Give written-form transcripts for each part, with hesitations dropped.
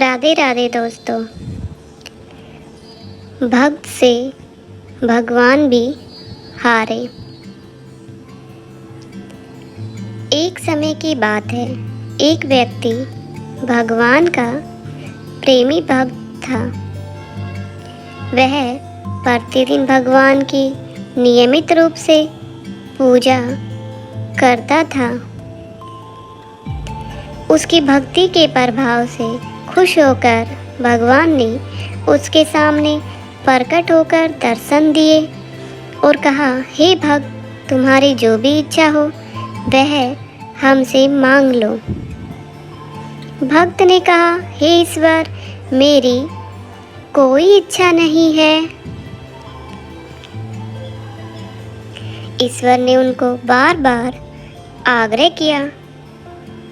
राधे राधे दोस्तों। भक्त से भगवान भी हारे। एक समय की बात है, एक व्यक्ति भगवान का प्रेमी भक्त था। वह प्रतिदिन भगवान की नियमित रूप से पूजा करता था। उसकी भक्ति के प्रभाव से खुश होकर भगवान ने उसके सामने प्रकट होकर दर्शन दिए और कहा, हे भक्त, तुम्हारी जो भी इच्छा हो वह हमसे मांग लो। भक्त ने कहा, हे ईश्वर, मेरी कोई इच्छा नहीं है। ईश्वर ने उनको बार बार आग्रह किया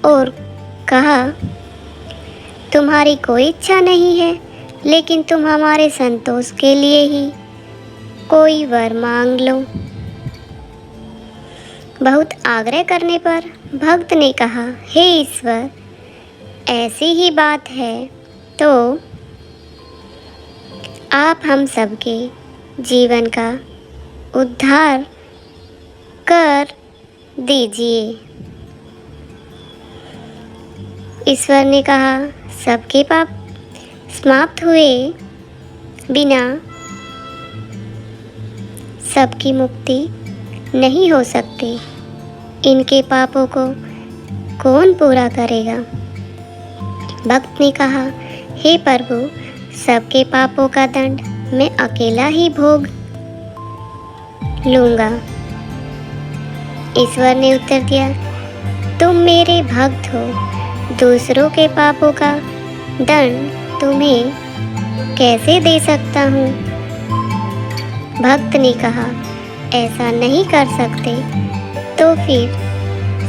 और कहा, तुम्हारी कोई इच्छा नहीं है, लेकिन तुम हमारे संतोष के लिए ही कोई वर मांग लो। बहुत आग्रह करने पर भक्त ने कहा, हे ईश्वर, ऐसी ही बात है तो आप हम सबके जीवन का उद्धार कर दीजिए। ईश्वर ने कहा, सबके पाप समाप्त हुए बिना सबकी मुक्ति नहीं हो सकती। इनके पापों को कौन पूरा करेगा? भक्त ने कहा, हे प्रभु, सबके पापों का दंड मैं अकेला ही भोग लूँगा। ईश्वर ने उत्तर दिया, तुम मेरे भक्त हो, दूसरों के पापों का दंड तुम्हें कैसे दे सकता हूँ? भक्त ने कहा, ऐसा नहीं कर सकते तो फिर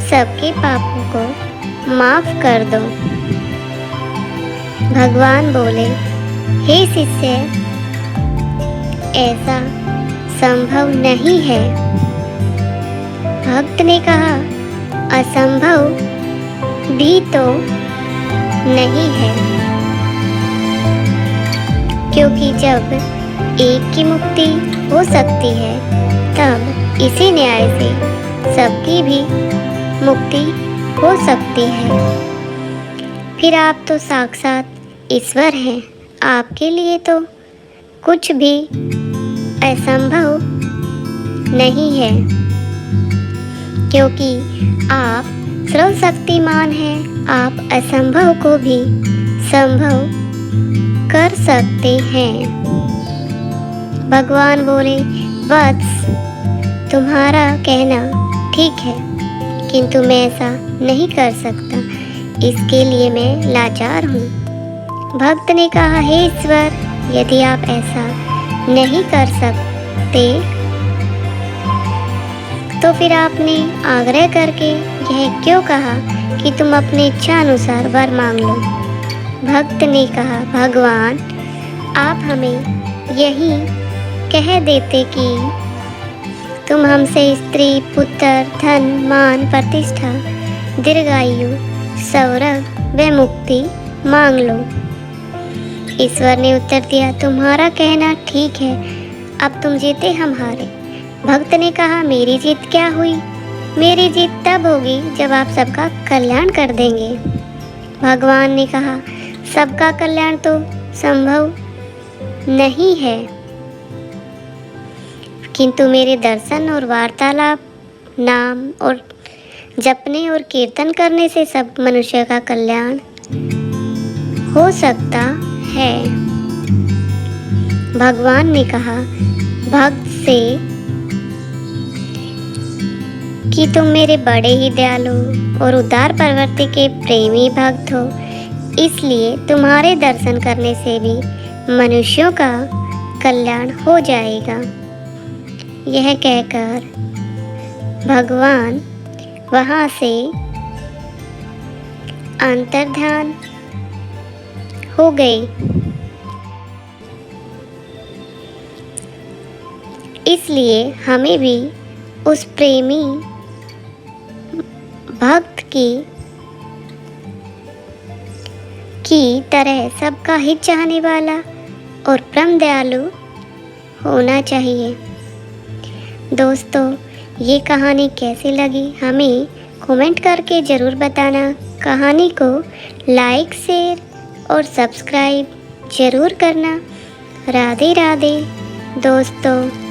सबके पापों को माफ कर दो। भगवान बोले, हे शिष्य, ऐसा संभव नहीं है। भक्त ने कहा, असंभव भी तो नहीं है, क्योंकि जब एक की मुक्ति हो सकती है तब इसी न्याय से सबकी भी मुक्ति हो सकती है। फिर आप तो साक्षात ईश्वर हैं, आपके लिए तो कुछ भी असंभव नहीं है, क्योंकि आप सर्वशक्तिमान हैं। आप असंभव को भी संभव कर सकते हैं। भगवान बोले, वत्स, तुम्हारा कहना ठीक है, किंतु मैं ऐसा नहीं कर सकता, इसके लिए मैं लाचार हूँ। भक्त ने कहा, हे ईश्वर, यदि आप ऐसा नहीं कर सकते तो फिर आपने आग्रह करके यह क्यों कहा कि तुम अपनी इच्छा अनुसार वर मांग लो? भक्त ने कहा, भगवान, आप हमें यही कह देते कि तुम हमसे स्त्री, पुत्र, धन, मान, प्रतिष्ठा, दीर्घायु, सौरभ व मुक्ति मांग लो। ईश्वर ने उत्तर दिया, तुम्हारा कहना ठीक है, अब तुम जीते, हम हारे। भक्त ने कहा, मेरी जीत क्या हुई? मेरी जीत तब होगी जब आप सबका कल्याण कर देंगे। भगवान ने कहा, सबका कल्याण तो संभव नहीं है, किंतु मेरे दर्शन और वार्तालाप, नाम और जपने और कीर्तन करने से सब मनुष्य का कल्याण हो सकता है। भगवान ने कहा, भक्त से कि तुम मेरे बड़े ही दयालु और उदार प्रवृत्ति के प्रेमी भक्त हो, इसलिए तुम्हारे दर्शन करने से भी मनुष्यों का कल्याण हो जाएगा। यह कहकर भगवान वहाँ से अंतर्ध्यान हो गए। इसलिए हमें भी उस प्रेमी भक्त की की तरह सबका हित चाहने वाला और परम दयालु होना चाहिए। दोस्तों, ये कहानी कैसी लगी हमें कमेंट करके ज़रूर बताना। कहानी को लाइक, शेयर और सब्सक्राइब ज़रूर करना। राधे राधे दोस्तों।